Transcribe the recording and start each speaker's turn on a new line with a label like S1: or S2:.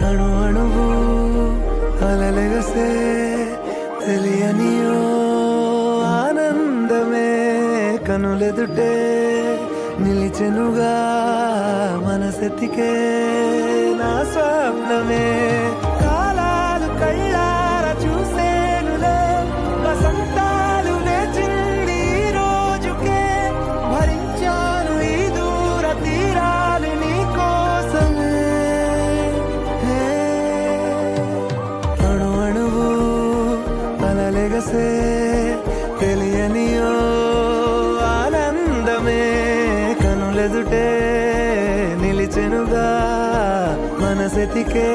S1: అణు అణువు అలలెగసే తెలియనియో ఆనందమే కనులెదుటే నిలిచెనుగా మనసెతికే నా స్వప్నమే కాలాలు కళ్ళార చూసేనులే వసంతాలు వేచింది ఈ రోజుకే భరించాను ఈ దూర తీరాలు నీ కోసమే అణు అణువు అలలెగసే తెలియనియో ఆనందమే కనులెదుటే నిలిచెనుగా మనసెతికే